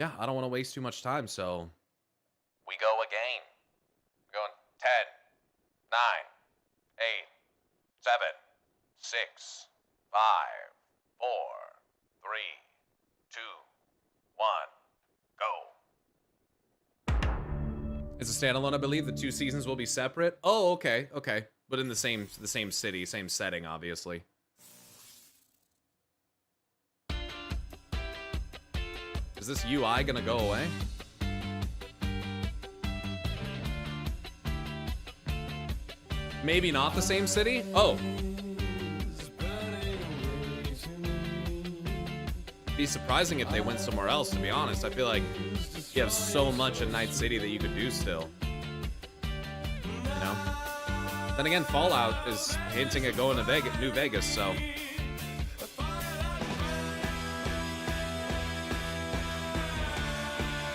yeah, I don't want to waste too much time, so We go again. We're going 10, 9, 8, 7, 6, 5, 4, 3, 2, 1, go. it's a standalone, I believe. The 2 seasons will be separate. Oh, okay, okay. But in the same city, same setting, obviously. Is this UI gonna go away? Maybe not the same city? Oh. Be surprising if they went somewhere else, to be honest. I feel like you have so much in Night City that you could do still. You know? Then again, Fallout is hinting at going to Vegas, New Vegas, so.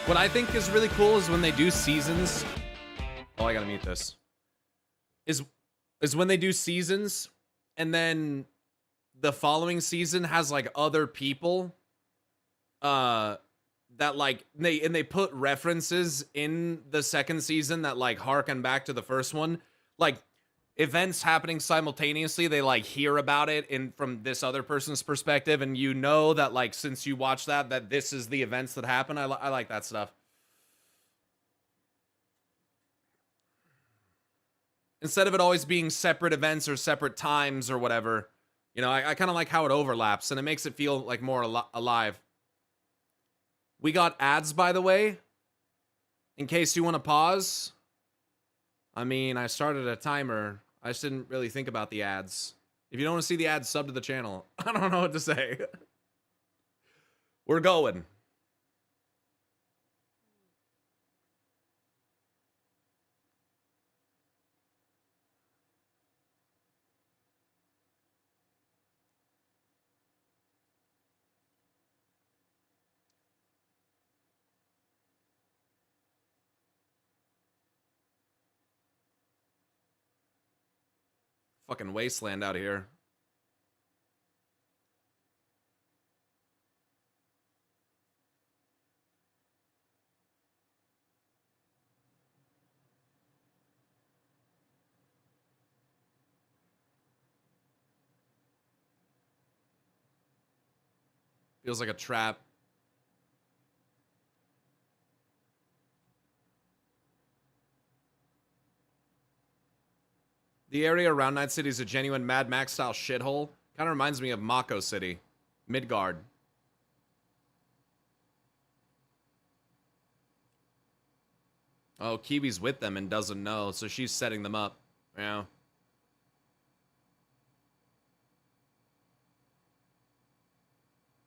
What I think is really cool is when they do seasons. Oh, I gotta mute this. Is when they do seasons and then the following season has like other people that like they put references in the second season that like harken back to the first one, like events happening simultaneously. They like hear about it in from this other person's perspective, and you know that like since you watch that this is the events that happen. I like that stuff. Instead of it always being separate events or separate times or whatever, you know, I kind of like how it overlaps, and it makes it feel like more alive. We got ads, by the way, in case you want to pause. I mean, I started a timer. I just didn't really think about the ads. If you don't want to see the ads, sub to the channel. I don't know what to say. We're going. Fucking wasteland out here. Feels like a trap. The area around Night City is a genuine Mad Max style shithole. Kind of reminds me of Mako City, Midgard. Oh, Kiwi's with them and doesn't know, so she's setting them up. Yeah.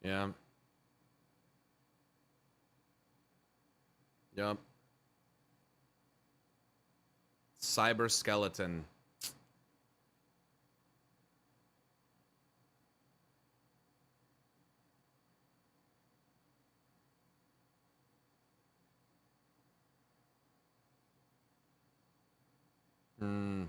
Yeah. Yep. Cyber skeleton. Hmm.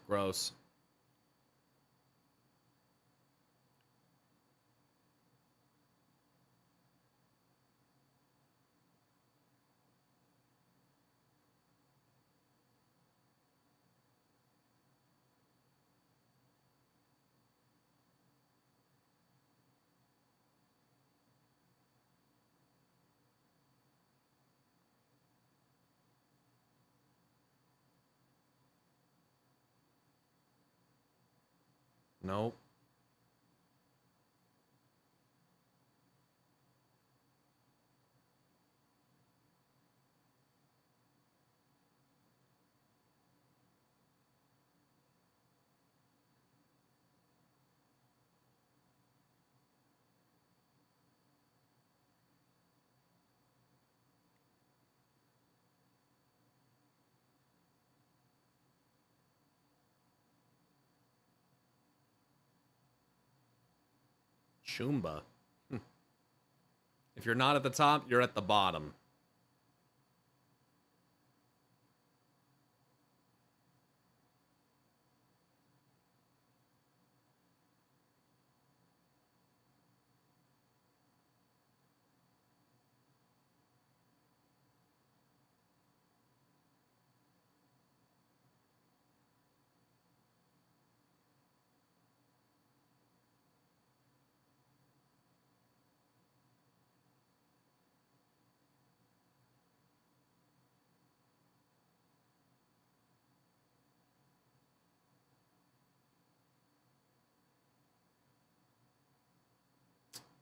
Gross. Nope. Chumba. If you're not at the top, you're at the bottom.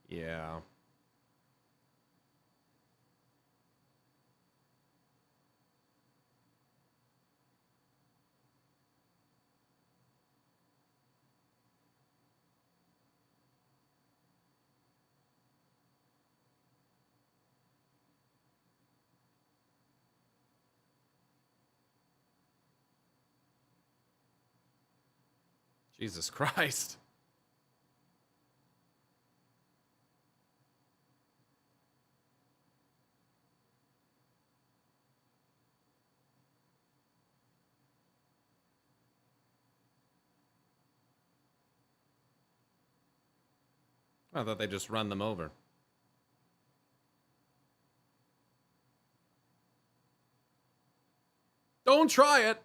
Yeah. Jesus Christ. I thought they just run them over. Don't try it.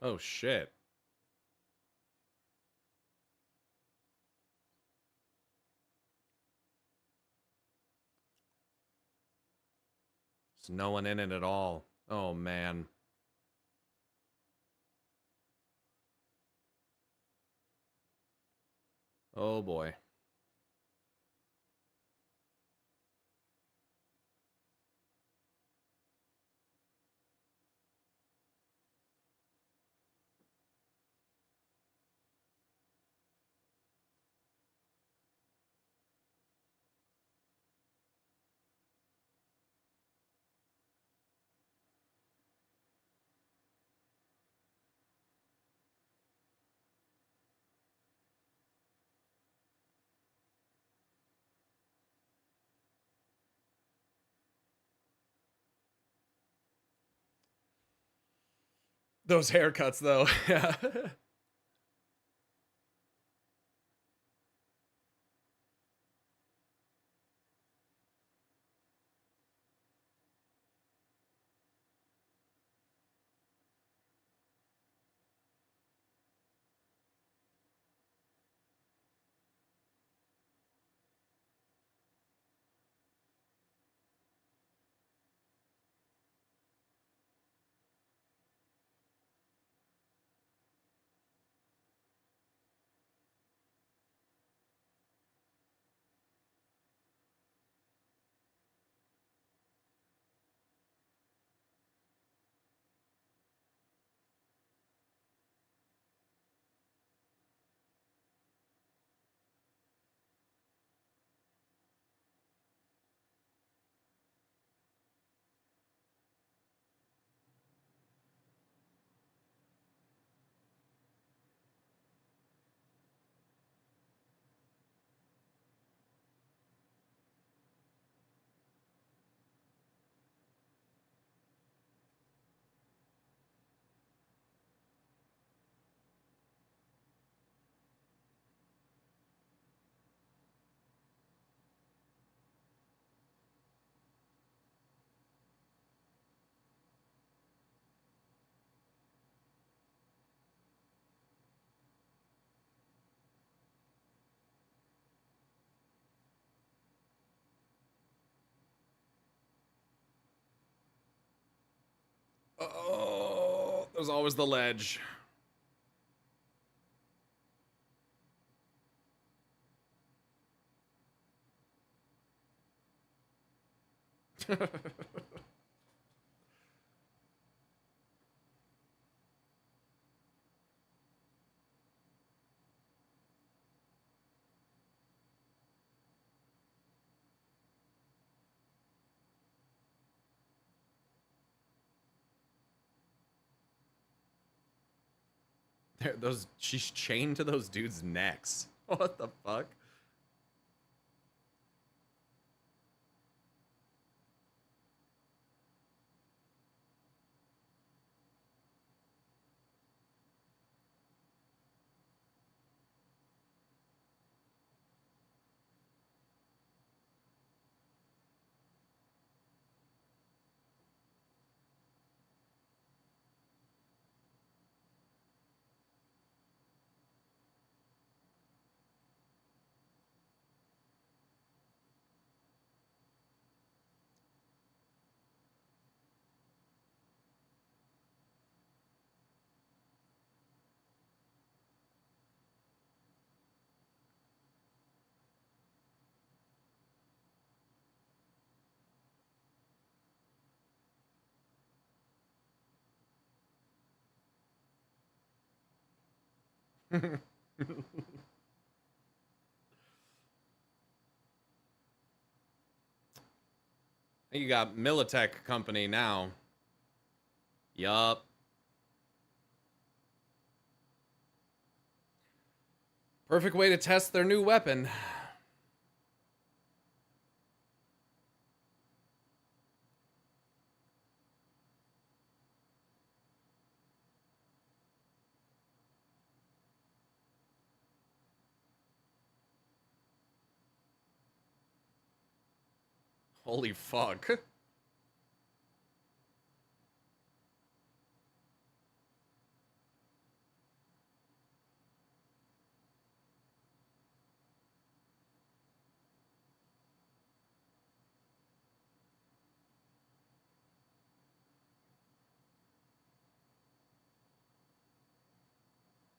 Oh shit. There's no one in it at all. Oh man. Oh boy. Those haircuts, though. Yeah. Oh, there's always the ledge. Those she's chained to those dudes' necks. What the fuck? You got Militech company now. Yup. Perfect way to test their new weapon. Holy fuck.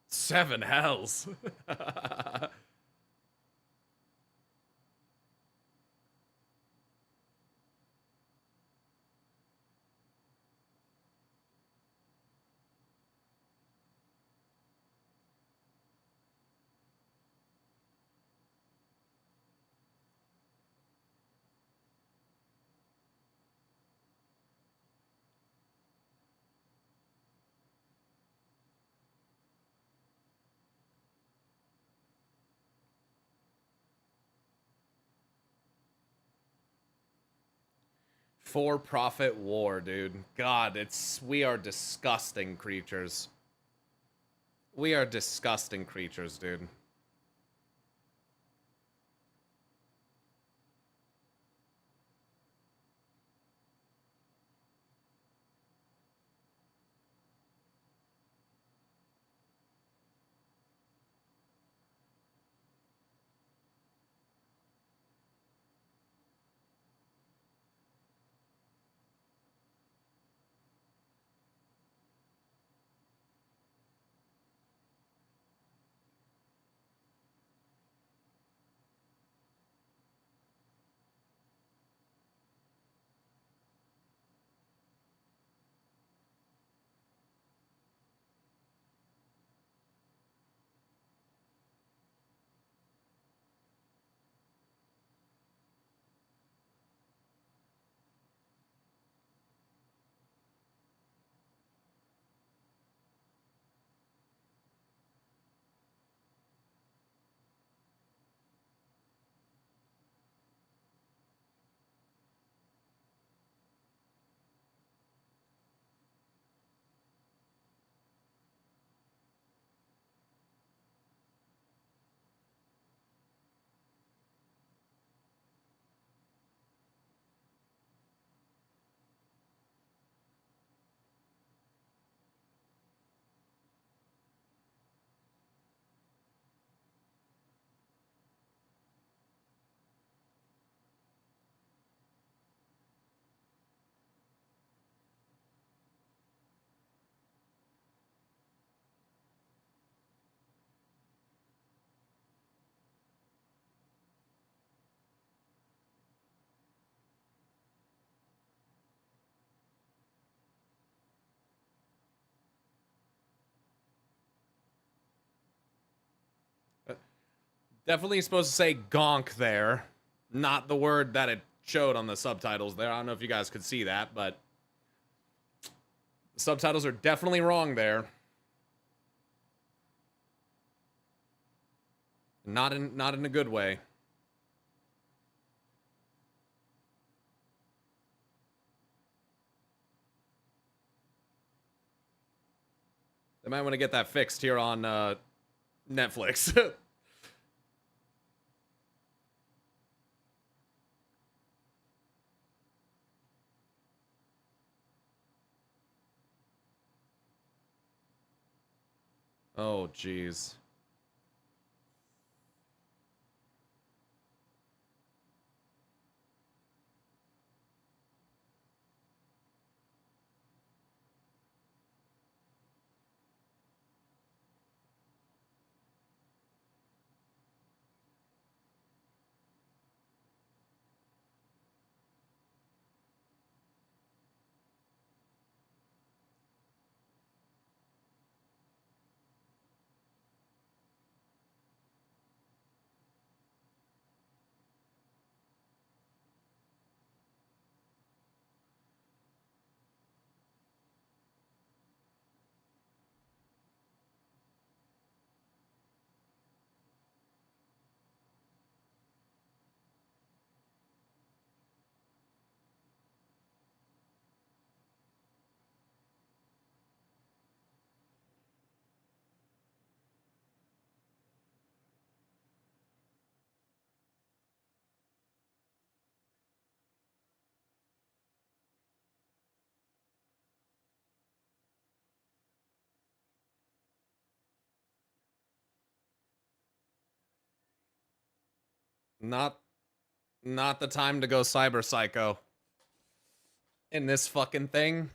Seven hells. For-profit war, dude. God, we are disgusting creatures. We are disgusting creatures, dude. Definitely supposed to say gonk there. Not the word that it showed on the subtitles there. I don't know if you guys could see that, but the subtitles are definitely wrong there. Not in a good way. They might want to get that fixed here on Netflix. Oh, jeez. Not not the time to go cyber psycho. In this fucking thing,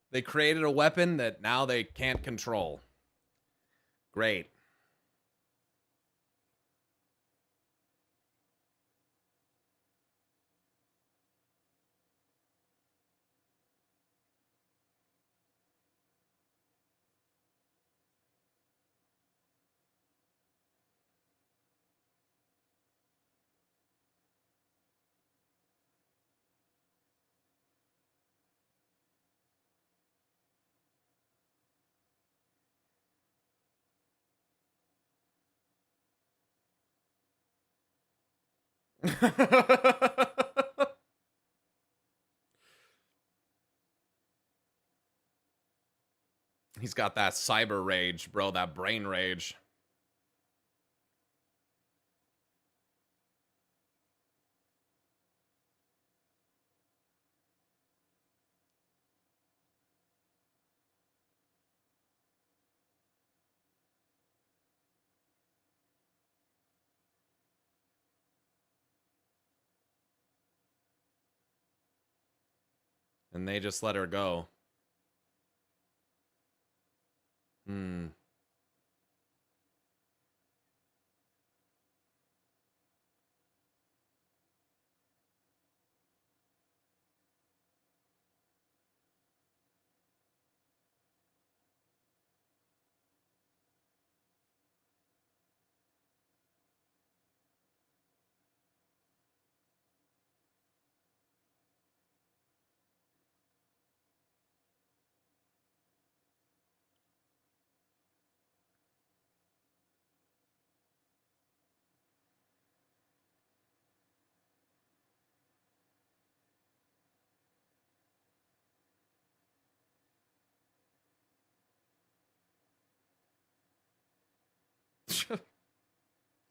they created a weapon that now they can't control. Great. He's got that cyber rage, bro, that brain rage. And they just let her go. Hmm.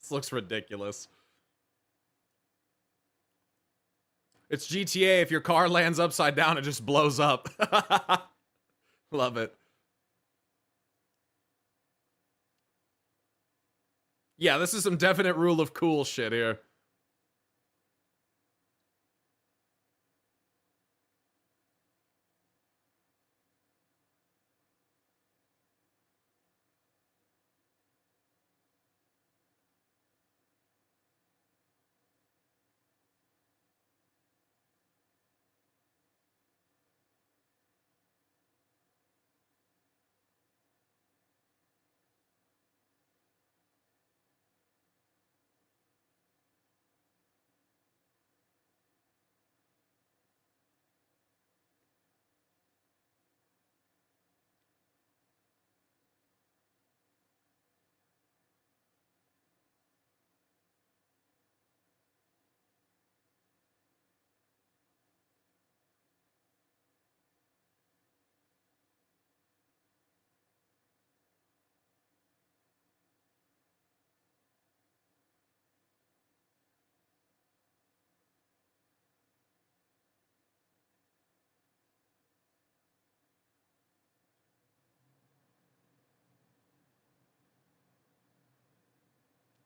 This looks ridiculous. It's GTA. If your car lands upside down, it just blows up. Love it. Yeah, this is some definite rule of cool shit here.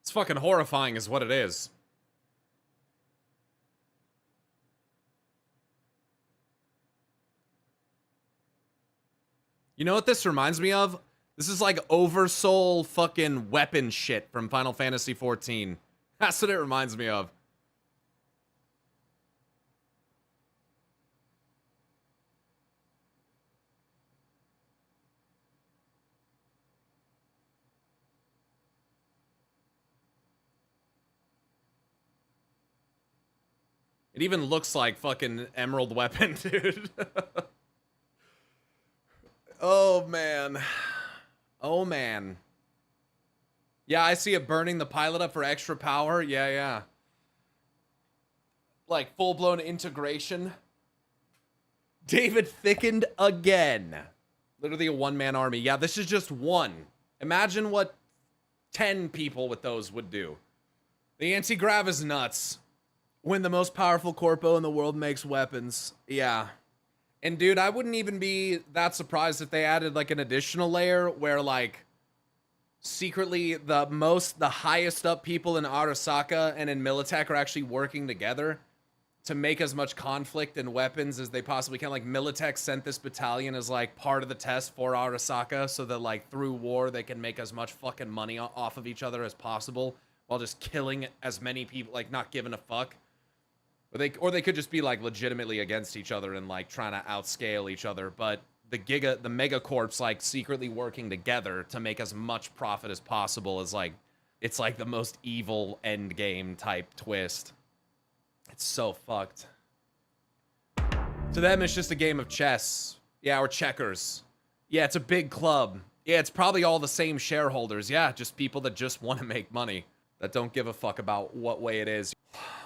It's fucking horrifying is what it is. You know what this reminds me of? This is like oversoul fucking weapon shit from Final Fantasy XIV. That's what it reminds me of. It even looks like fucking Emerald Weapon, dude. Oh, man. Oh, man. Yeah, I see it burning the pilot up for extra power. Yeah, yeah. Like, full-blown integration. David thickened again. Literally a one-man army. Yeah, this is just one. Imagine what 10 people with those would do. The anti-grav is nuts. When the most powerful corpo in the world makes weapons. Yeah. And dude, I wouldn't even be that surprised if they added like an additional layer where like secretly the highest up people in Arasaka and in Militech are actually working together to make as much conflict and weapons as they possibly can. Like Militech sent this battalion as like part of the test for Arasaka so that like through war they can make as much fucking money off of each other as possible while just killing as many people, like not giving a fuck. Or they could just be like legitimately against each other and like trying to outscale each other. But the megacorps like secretly working together to make as much profit as possible is like, it's like the most evil end game type twist. It's so fucked. To them, it's just a game of chess. Yeah, or checkers. Yeah, it's a big club. Yeah, it's probably all the same shareholders. Yeah, just people that just want to make money. that don't give a fuck about what way it is.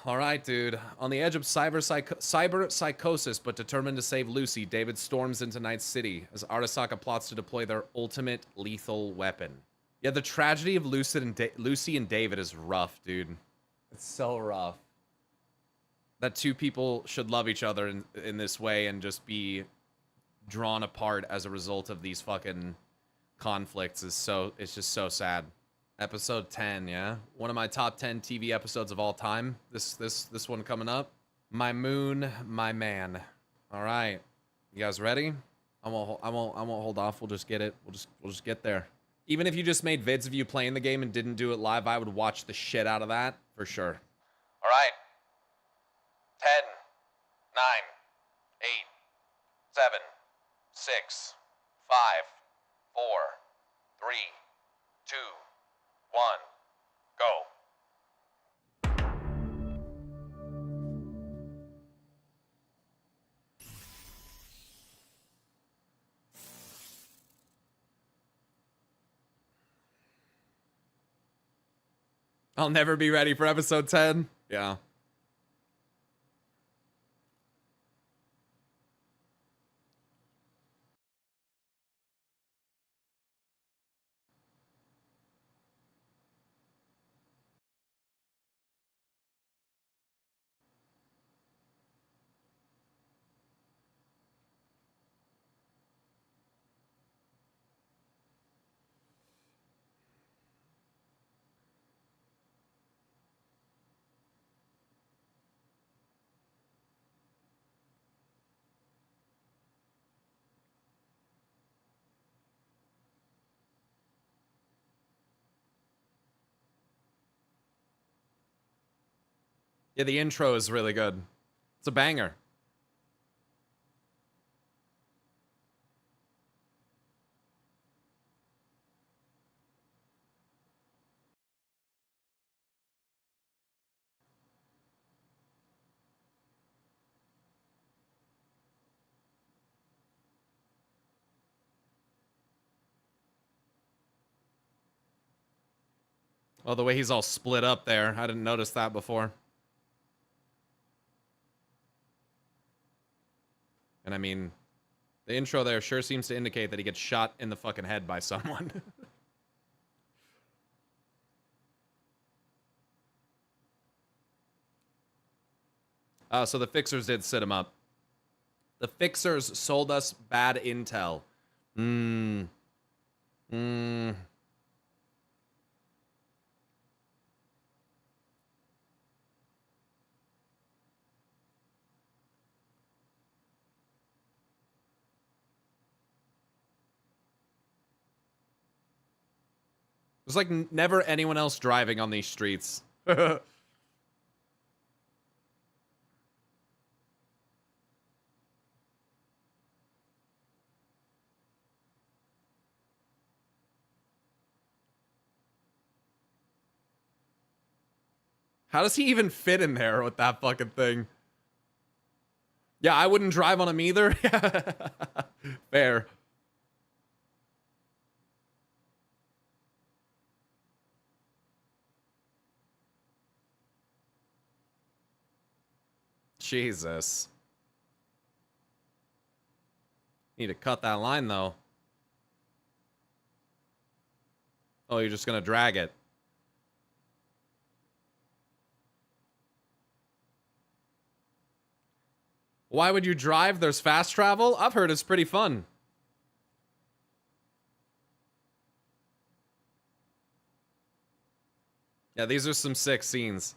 All right, dude. On the edge of cyber psychosis, but determined to save Lucy, David storms into Night City as Arasaka plots to deploy their ultimate lethal weapon. Yeah, the tragedy of Lucy and David is rough, dude. It's so rough. That two people should love each other in this way and just be drawn apart as a result of these fucking conflicts it's just so sad. Episode 10, yeah? One of my top 10 TV episodes of all time. This one coming up. My moon, my man. All right. You guys ready? I won't hold off. We'll just get it. We'll just get there. Even if you just made vids of you playing the game and didn't do it live, I would watch the shit out of that for sure. All right. 10, 9, 8, 7, 6, 5, 4, 3, 2, 1, go. I'll never be ready for episode 10. Yeah. Yeah, the intro is really good. It's a banger. Oh, the way he's all split up there. I didn't notice that before. And I mean, the intro there sure seems to indicate that he gets shot in the fucking head by someone. So the Fixers did sit him up. The Fixers sold us bad intel. There's like never anyone else driving on these streets. How does he even fit in there with that fucking thing? Yeah, I wouldn't drive on him either. Fair. Jesus. Need to cut that line, though. Oh, you're just gonna drag it. Why would you drive? There's fast travel? I've heard it's pretty fun. Yeah, these are some sick scenes.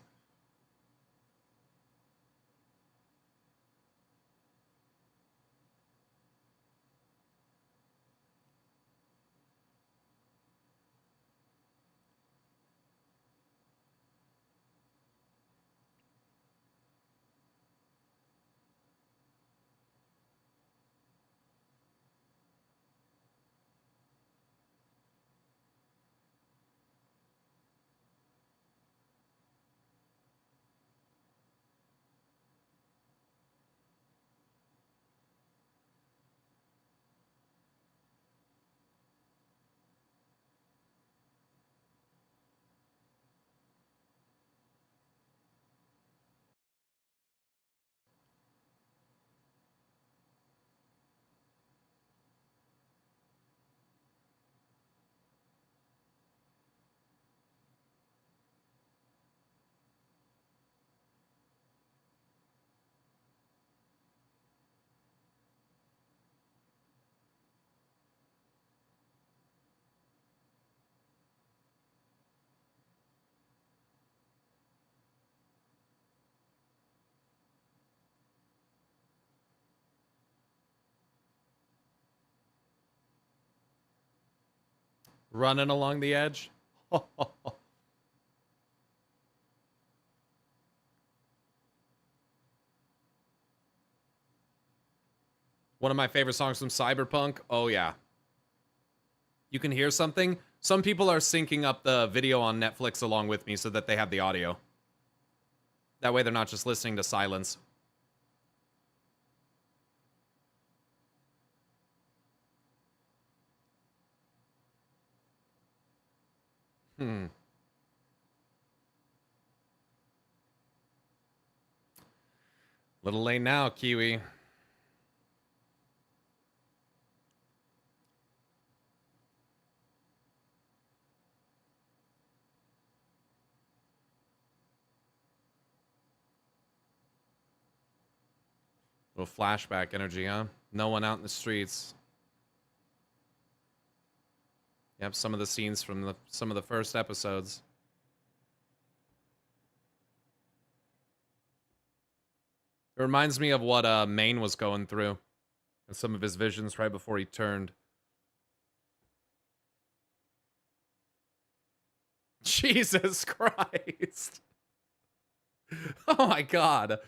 Running along the edge. One of my favorite songs from Cyberpunk. Oh, yeah. You can hear something. Some people are syncing up the video on Netflix along with me so that they have the audio. That way they're not just listening to silence. Little late now, Kiwi. Little flashback energy, huh? No one out in the streets. Yep, some of the scenes from some of the first episodes. It reminds me of what Maine was going through and some of his visions right before he turned. Jesus Christ. Oh my God.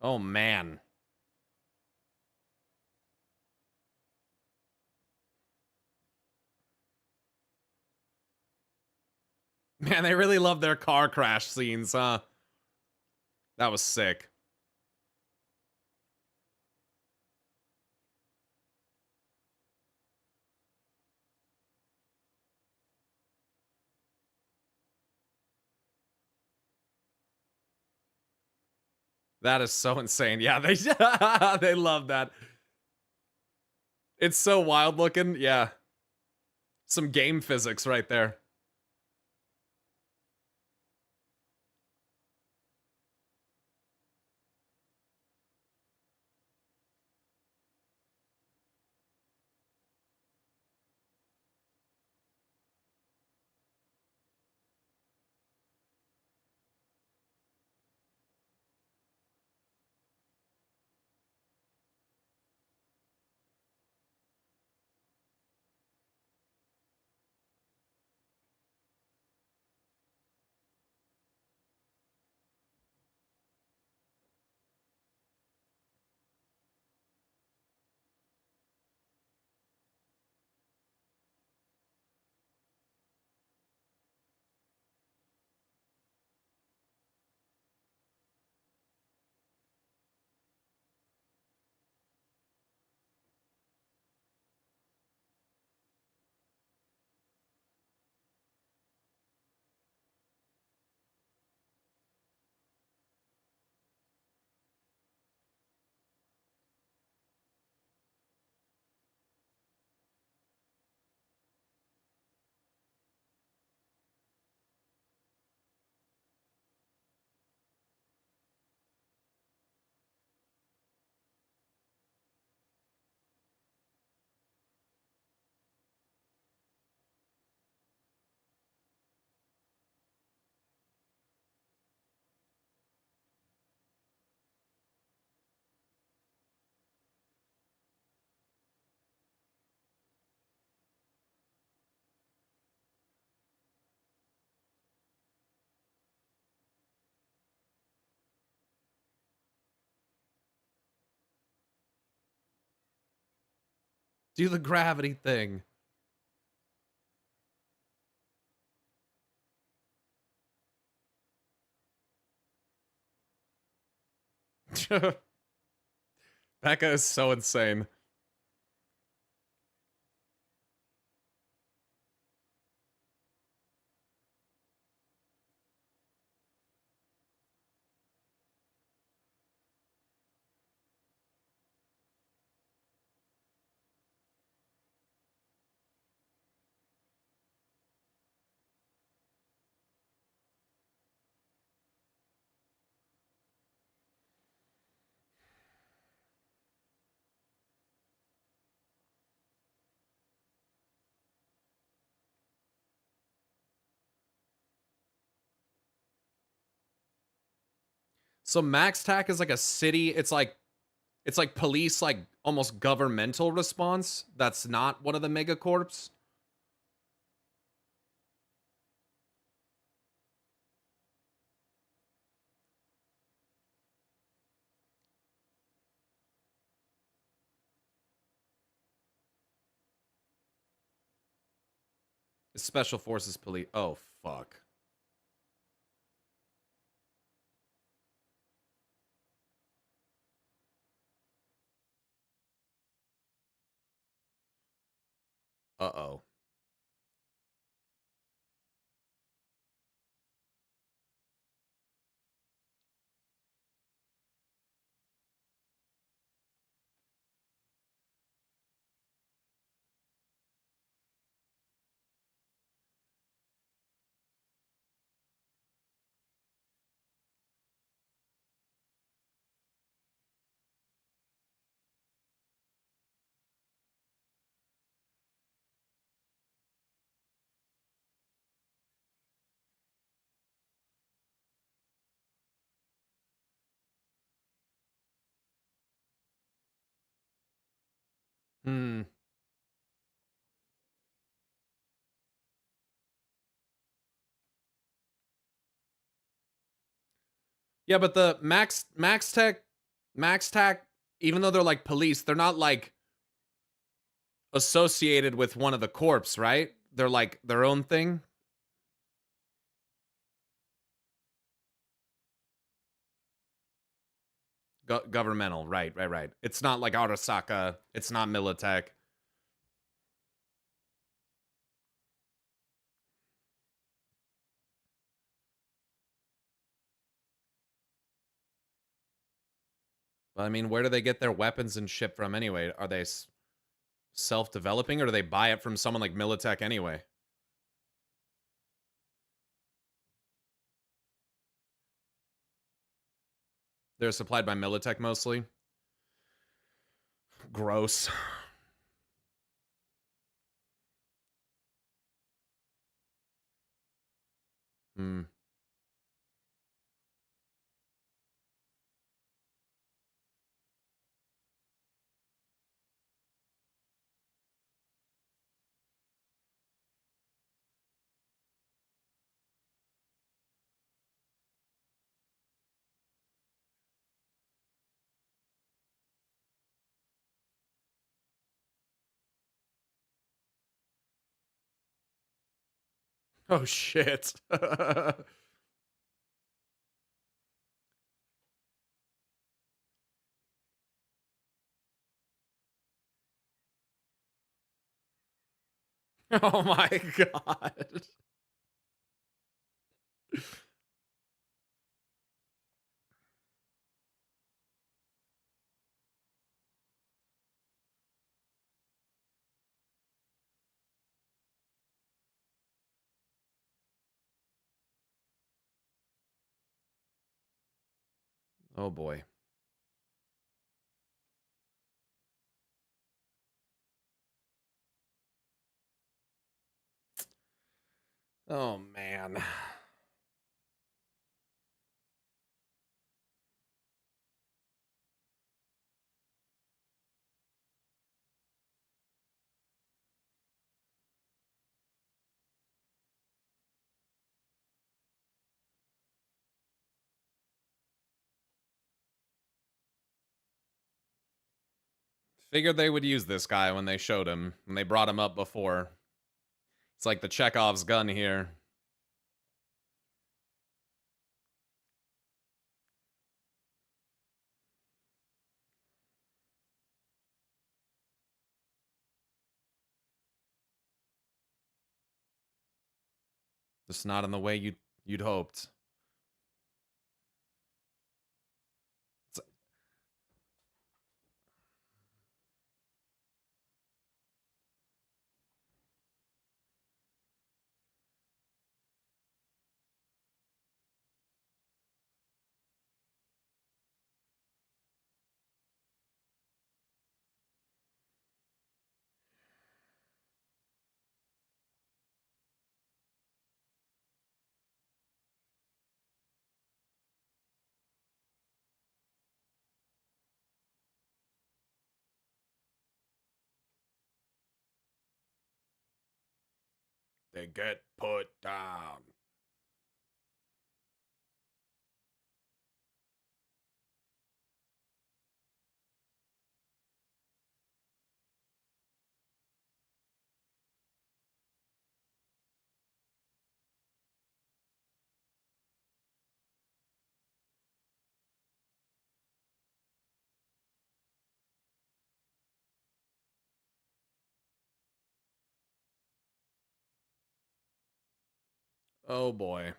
Oh man. Man, they really love their car crash scenes, huh? That was sick. That is so insane. Yeah, they they love that. It's so wild looking. Yeah. Some game physics right there. Do the gravity thing. Becca is so insane. So Max Tac is like a city. It's like police, like almost governmental response. That's not one of the megacorps. Special Forces Police. Oh fuck. Uh-oh. Hmm. Yeah, but the Max Tech, even though they're like police, they're not like associated with one of the corps, right? They're like their own thing. Governmental, right, right, right. It's not like Arasaka. It's not Militech. But I mean, where do they get their weapons and shit from anyway? Are they self-developing, or do they buy it from someone like Militech anyway? They're supplied by Militech mostly. Gross. Hmm. Oh shit. Oh my god. Oh boy. Oh man. Figured they would use this guy when they showed him, when they brought him up before. It's like the Chekhov's gun here. Just not in the way you'd hoped. It's, they get put down. Oh boy.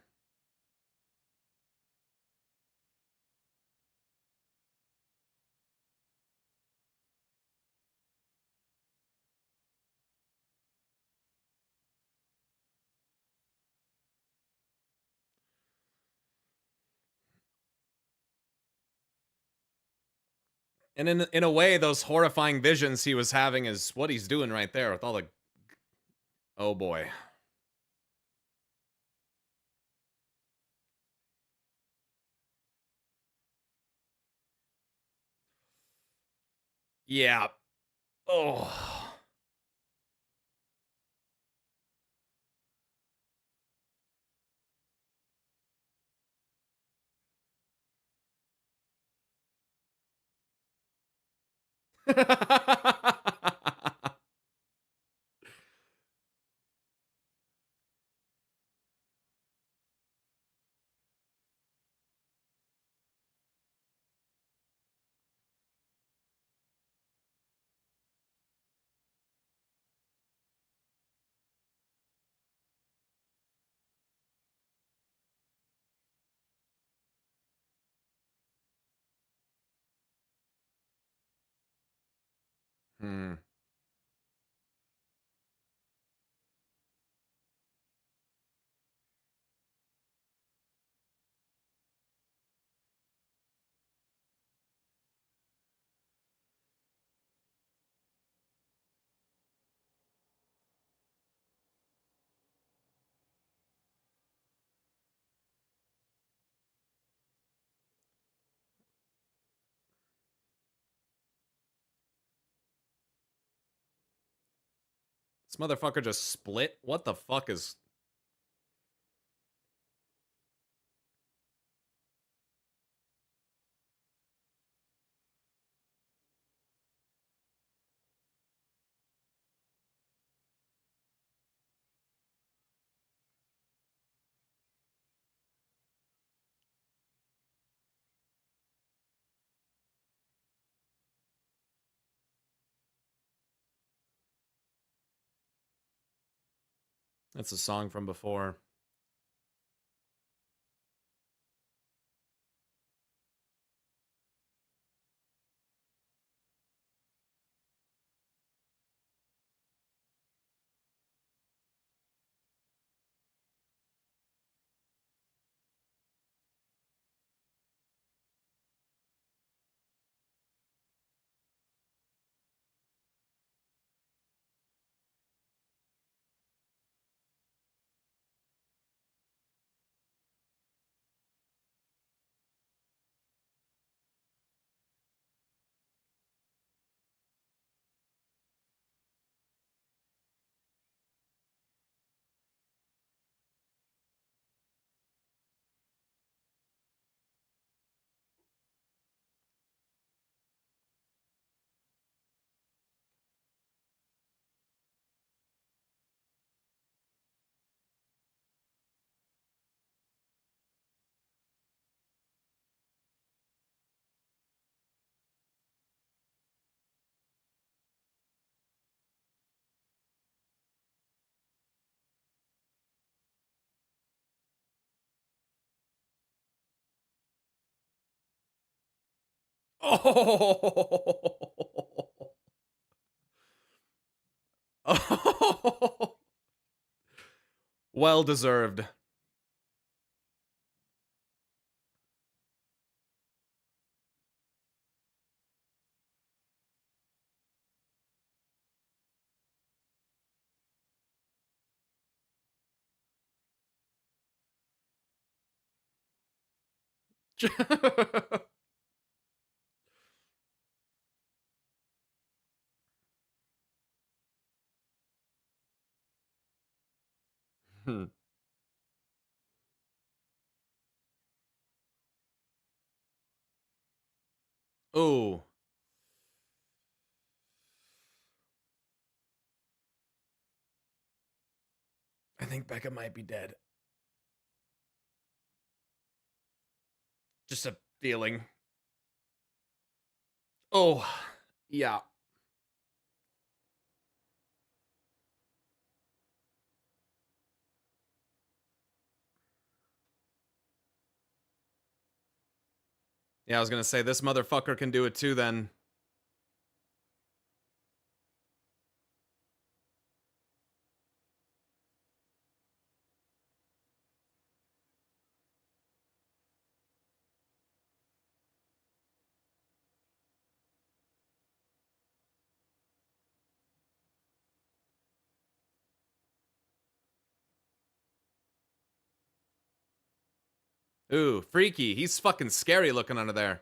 And in a way, those horrifying visions he was having is what he's doing right there with all the... Oh boy. Yeah. Oh. Hmm. This motherfucker just split? What the fuck is... That's a song from before. Oh. Oh. Well deserved. Oh. I think Becca might be dead. Just a feeling. Oh, yeah. Yeah, I was gonna say, this motherfucker can do it too then. Ooh, freaky. He's fucking scary looking under there.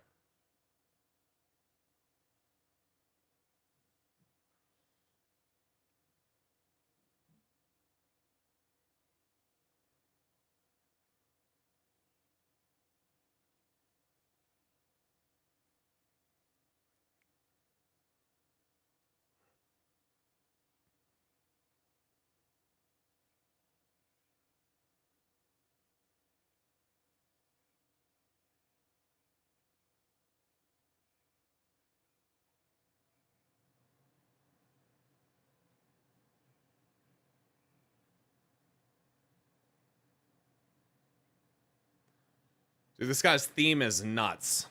Dude, this guy's theme is nuts.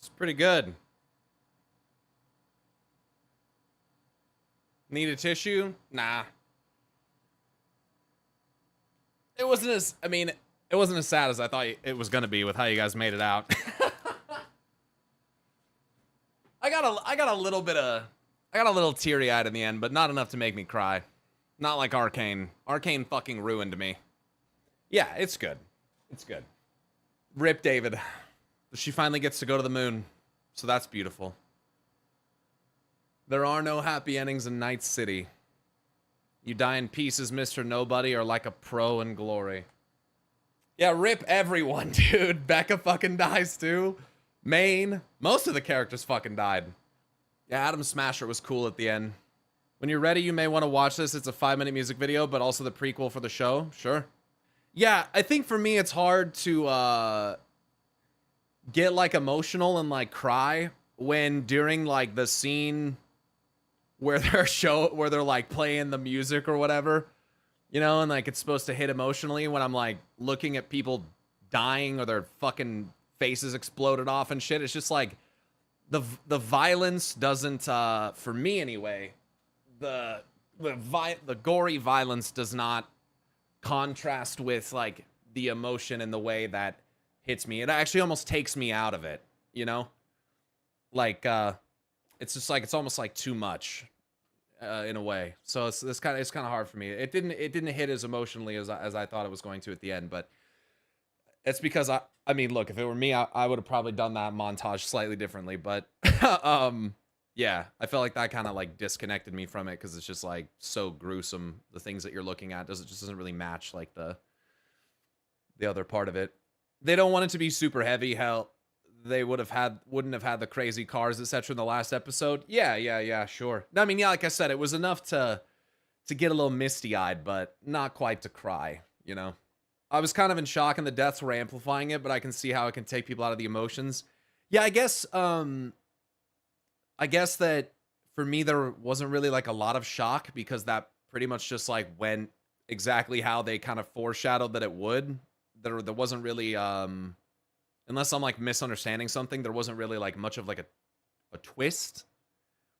It's pretty good. Need a tissue? Nah. It wasn't as, I mean, it wasn't as sad as I thought it was gonna be with how you guys made it out. I got a little bit of, I got a little teary-eyed in the end, but not enough to make me cry. Not like Arcane. Arcane fucking ruined me. Yeah, it's good. It's good. Rip David. She finally gets to go to the moon, so that's beautiful. There are no happy endings in Night City. You die in pieces, Mr. Nobody, or like a pro in glory. Yeah, rip everyone, dude. Becca fucking dies too. Maine. Most of the characters fucking died. Yeah, Adam Smasher was cool at the end. When you're ready, you may want to watch this. It's a 5-minute music video, but also the prequel for the show. Sure. Yeah, I think for me, it's hard to get like emotional and like cry when during like the scene where they're like playing the music or whatever, you know, and like it's supposed to hit emotionally when I'm like looking at people dying or their fucking faces exploded off and shit. It's just like the violence doesn't for me anyway, the gory violence does not contrast with like the emotion in the way that hits me. It actually almost takes me out of it, you know? Like it's just like it's almost like too much in a way. So it's kind of hard for me. It didn't hit as emotionally as I thought it was going to at the end, but it's because I mean, look, if it were me, I would have probably done that montage slightly differently, but yeah, I felt like that kind of like disconnected me from it because it's just like so gruesome. The things that you're looking at just doesn't really match like the other part of it. They don't want it to be super heavy. Hell, they wouldn't have had the crazy cars, etc. in the last episode. Yeah, sure. I mean, yeah, like I said, it was enough to get a little misty-eyed, but not quite to cry, you know? I was kind of in shock and the deaths were amplifying it, but I can see how it can take people out of the emotions. Yeah, I guess that for me there wasn't really like a lot of shock because that pretty much just like went exactly how they kind of foreshadowed that it would. There wasn't really unless I'm like misunderstanding something, there wasn't really like much of like a twist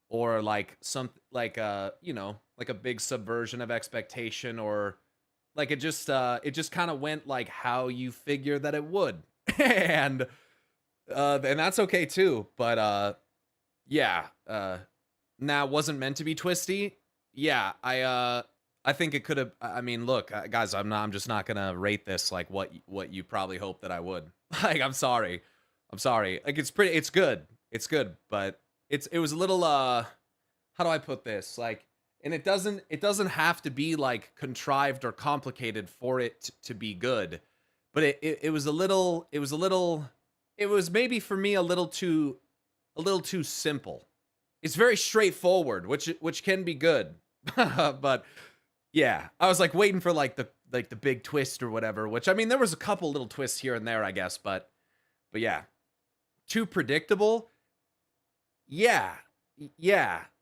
or like some like you know, like a big subversion of expectation, or like it just kind of went like how you figure that it would. And that's okay too, but yeah, now it wasn't meant to be twisty. Yeah, I think it could have. I mean, look, guys, I'm just not gonna rate this like what you probably hoped that I would. Like, I'm sorry. Like, it's good, but it was a little how do I put this? Like, and it doesn't have to be like contrived or complicated for it to be good, but it was maybe for me a little too simple. It's very straightforward, which can be good, but yeah, I was like waiting for like the big twist or whatever. Which I mean, there was a couple little twists here and there, I guess, but yeah, too predictable. Yeah,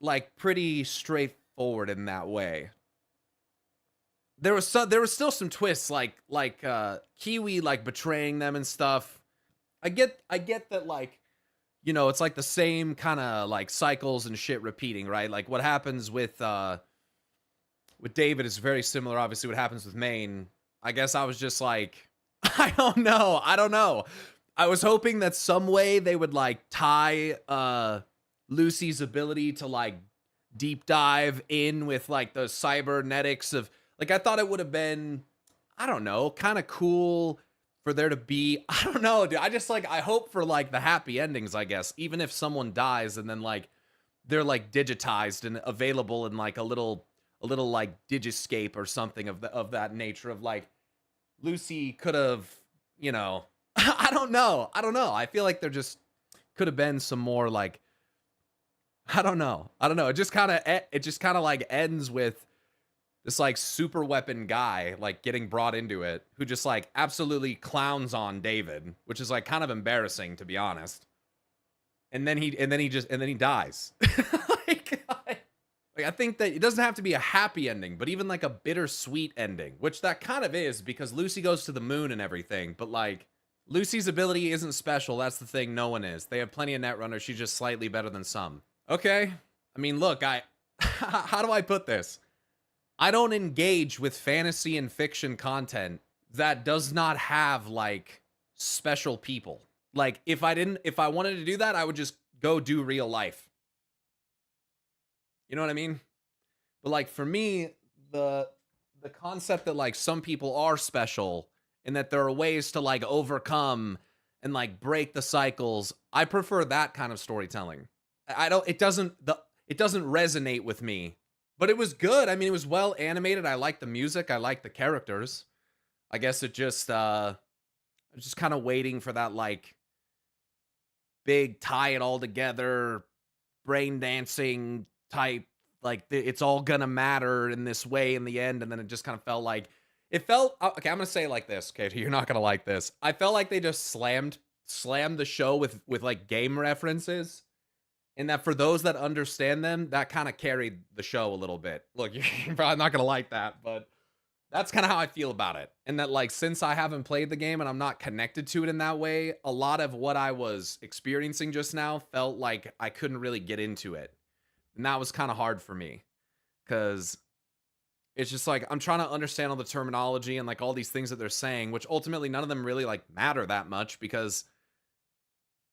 like pretty straightforward in that way. There was still some twists, like Kiwi like betraying them and stuff. I get that, like, you know, it's like the same kind of like cycles and shit repeating, right? Like what happens with David is very similar, obviously, what happens with Maine. I guess I was just like, I don't know. I was hoping that some way they would like tie Lucy's ability to like deep dive in with like the cybernetics of, like, I thought it would have been, I don't know, kind of cool for there to be, I don't know, dude. I just like, I hope for like the happy endings, I guess, even if someone dies and then like they're like digitized and available in like a little like digiscape or something of that nature, of like Lucy could have, you know, I don't know. I feel like there just could have been some more like, I don't know. It just kind of like ends with this like super weapon guy like getting brought into it, who just like absolutely clowns on David, which is like kind of embarrassing, to be honest. And then he dies. Like, I think that it doesn't have to be a happy ending, but even like a bittersweet ending, which that kind of is, because Lucy goes to the moon and everything, but like Lucy's ability isn't special. That's the thing. No one is. They have plenty of Netrunners. She's just slightly better than some. Okay. I mean, look, how do I put this? I don't engage with fantasy and fiction content that does not have like special people. Like if I wanted to do that, I would just go do real life. You know what I mean? But like for me, the the concept that like some people are special and that there are ways to like overcome and like break the cycles, I prefer that kind of storytelling. I don't it doesn't resonate with me. But it was good. I mean, it was well animated. I like the music. I like the characters. I guess it just I was just kind of waiting for that like big tie it all together brain dancing type like it's all gonna matter in this way in the end, and then it just kind of felt like it felt okay. I'm gonna say it like this, okay? You're not gonna like this. I felt like they just slammed the show with like game references, and that for those that understand them, that kind of carried the show a little bit. Look, you're probably not gonna like that, but that's kind of how I feel about it. And that like since I haven't played the game and I'm not connected to it in that way, a lot of what I was experiencing just now felt like I couldn't really get into it. And that was kind of hard for me cuz it's just like I'm trying to understand all the terminology and like all these things that they're saying, which ultimately none of them really like matter that much because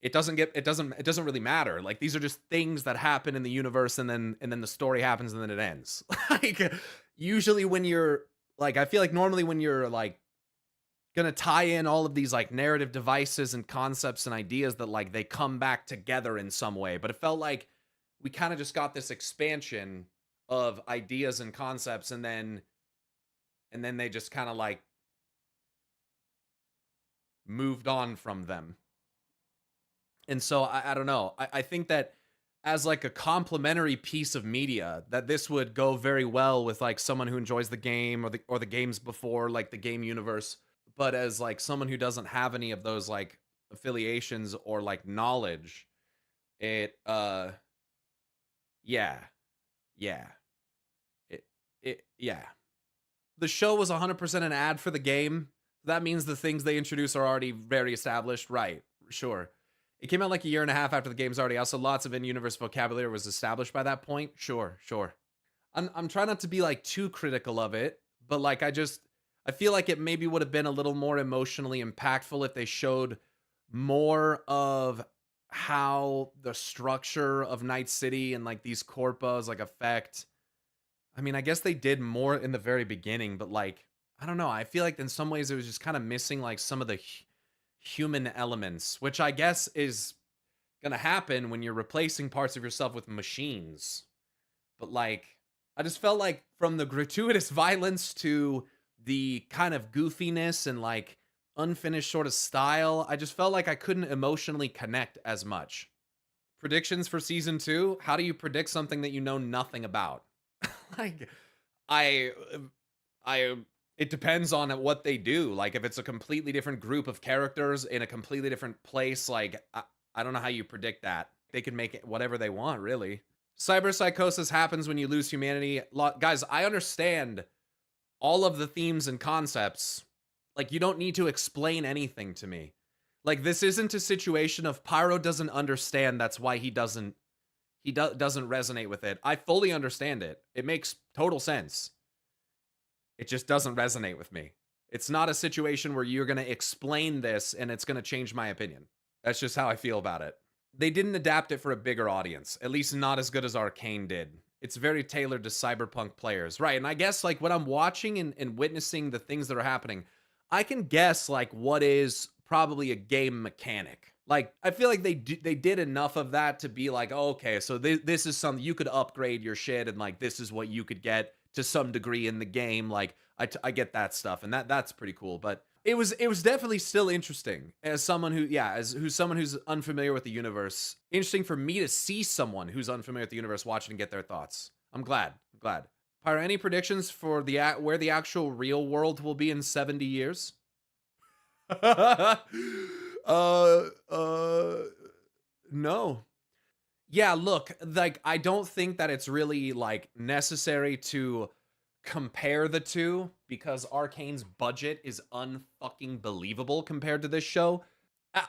it doesn't really matter. Like these are just things that happen in the universe and then the story happens and then it ends. Like usually when you're like I feel like normally when you're like gonna tie in all of these like narrative devices and concepts and ideas that like they come back together in some way. But it felt like we kind of just got this expansion of ideas and concepts and then they just kind of like moved on from them. And so I don't know. I think that as like a complementary piece of media, that this would go very well with like someone who enjoys the game or the games before, like the game universe. But as like someone who doesn't have any of those like affiliations or like knowledge, it yeah, yeah. Yeah. The show was 100% an ad for the game. That means the things they introduce are already very established. Right. Sure. It came out like a year and a half after the game's already out, so lots of in-universe vocabulary was established by that point. Sure, sure. I'm trying not to be like too critical of it, but like I feel like it maybe would have been a little more emotionally impactful if they showed more of how the structure of Night City and like these corpos like affect. I mean, I guess they did more in the very beginning, but like I don't know. I feel like in some ways it was just kind of missing like some of the human elements, which I guess is gonna happen when you're replacing parts of yourself with machines. But like, I just felt like from the gratuitous violence to the kind of goofiness and like unfinished sort of style, I just felt like I couldn't emotionally connect as much. Predictions for season two? How do you predict something that you know nothing about? Like, I, I, it depends on what they do. Like, if it's a completely different group of characters in a completely different place, like, I don't know how you predict that. They can make it whatever they want, really. Cyberpsychosis happens when you lose humanity. Guys, I understand all of the themes and concepts. Like, you don't need to explain anything to me. Like, this isn't a situation of Pyro doesn't understand. That's why he doesn't resonate with it. I fully understand it. It makes total sense. It just doesn't resonate with me. It's not a situation where you're going to explain this and it's going to change my opinion. That's just how I feel about it. They didn't adapt it for a bigger audience, at least not as good as Arcane did. It's very tailored to cyberpunk players. Right, and I guess like when I'm watching and witnessing the things that are happening, I can guess like what is probably a game mechanic. Like, I feel like they did enough of that to be like, oh, okay, so this is something you could upgrade your shit and like this is what you could get to some degree in the game. Like, I get that stuff and that's pretty cool. But it was definitely still interesting as someone who, yeah, who's someone who's unfamiliar with the universe. Interesting for me to see someone who's unfamiliar with the universe watching and get their thoughts. I'm glad. Pyro, any predictions for where the actual real world will be in 70 years? uh, uh, no. Yeah, look, like I don't think that it's really like necessary to compare the two because Arcane's budget is unfucking believable compared to this show.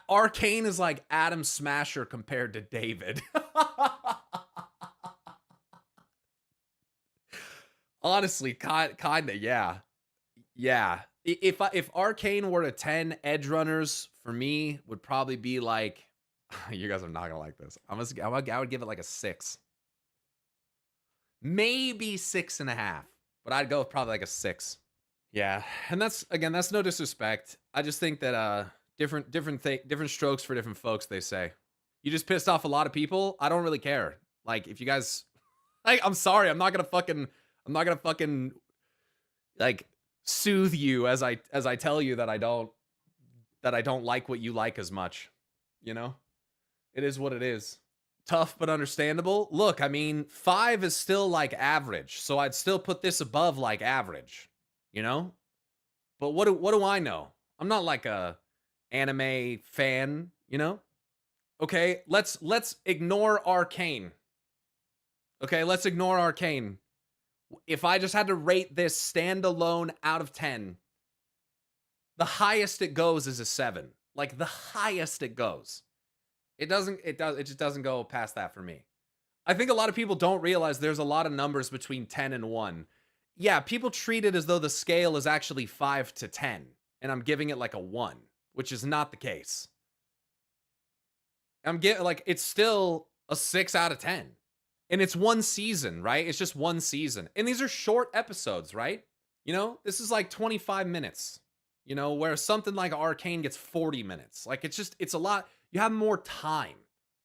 Arcane is like Adam Smasher compared to David. Honestly, kinda, yeah. Yeah. If Arcane were a 10, Edgerunners for me would probably be like, you guys are not gonna like this. I would give it like a 6. Maybe 6.5. But I'd go with probably like a 6. Yeah. And that's no disrespect. I just think that different strokes for different folks, they say. You just pissed off a lot of people. I don't really care. Like, if you guys, like, I'm sorry. I'm not gonna fucking like soothe you as I tell you that I don't like what you like as much. You know? It is what it is. Tough but understandable. Look, I mean, 5 is still like average, so I'd still put this above like average. You know? But what do I know? I'm not like a anime fan, you know? Okay, let's ignore Arcane. Okay, let's ignore Arcane. If I just had to rate this standalone out of 10, the highest it goes is a 7. Like, the highest it goes. It just doesn't go past that for me. I think a lot of people don't realize there's a lot of numbers between 10 and 1. Yeah, people treat it as though the scale is actually 5 to 10, and I'm giving it like a 1, which is not the case. I'm getting like, it's still a 6 out of 10. And it's one season, right? It's just one season. And these are short episodes, right? You know, this is like 25 minutes, you know, where something like Arcane gets 40 minutes. Like, it's a lot. You have more time.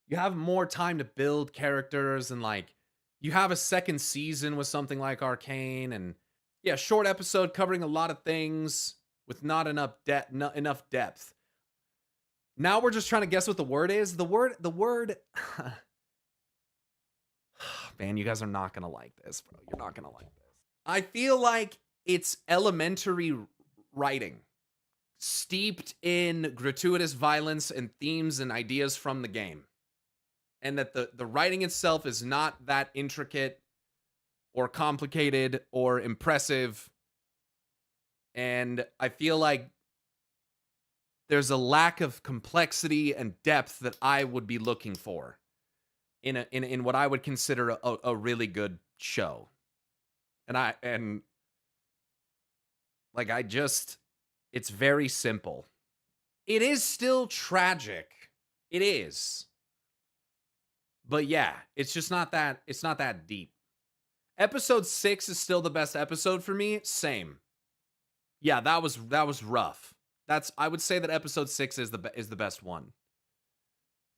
You have more time to build characters, and like, you have a second season with something like Arcane, and yeah, short episode covering a lot of things with not enough depth. Now we're just trying to guess what the word is. The word man, you guys are not going to like this, bro. You're not going to like this. I feel like it's elementary writing, steeped in gratuitous violence and themes and ideas from the game. And that the writing itself is not that intricate or complicated or impressive. And I feel like there's a lack of complexity and depth that I would be looking for in what I would consider a really good show. And it's very simple. It is still tragic. It is. But yeah, it's not that deep. Episode 6 is still the best episode for me. Same. Yeah, that was rough. I would say that episode 6 is the best one.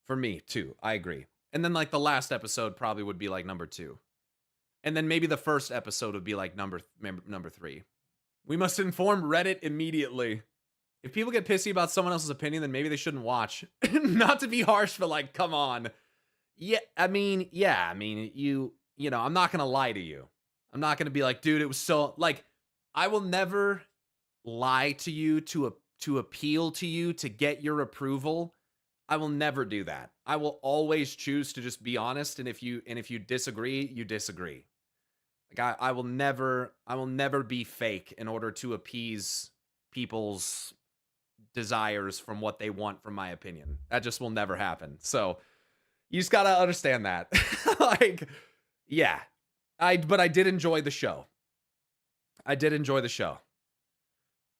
For me, too. I agree. And then like the last episode probably would be like number 2. And then maybe the first episode would be like number 3. We must inform Reddit immediately. If people get pissy about someone else's opinion, then maybe they shouldn't watch. Not to be harsh, but like, come on. Yeah, I mean, you know, I'm not going to lie to you. I'm not going to be like, dude, it was so, like, I will never lie to you to appeal to you to get your approval. I will never do that. I will always choose to just be honest, and if you disagree, you disagree. Like, I will never be fake in order to appease people's desires from what they want from my opinion. That just will never happen. So you just gotta understand that. Like, yeah. But I did enjoy the show.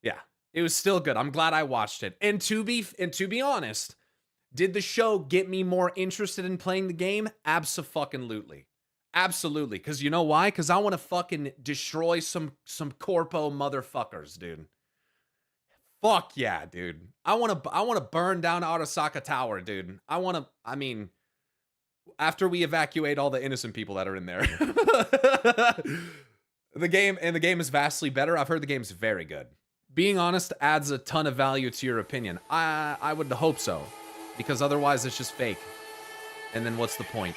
Yeah. It was still good. I'm glad I watched it. And to be honest, did the show get me more interested in playing the game? Abso-fucking-lutely. Absolutely. Because you know why? Because I want to fucking destroy some corpo motherfuckers, dude. Fuck yeah, dude. I want to burn down Arasaka Tower, dude. I mean, after we evacuate all the innocent people that are in there. The game is vastly better. I've heard the game's very good. Being honest adds a ton of value to your opinion. I would hope so. Because otherwise it's just fake. And then what's the point?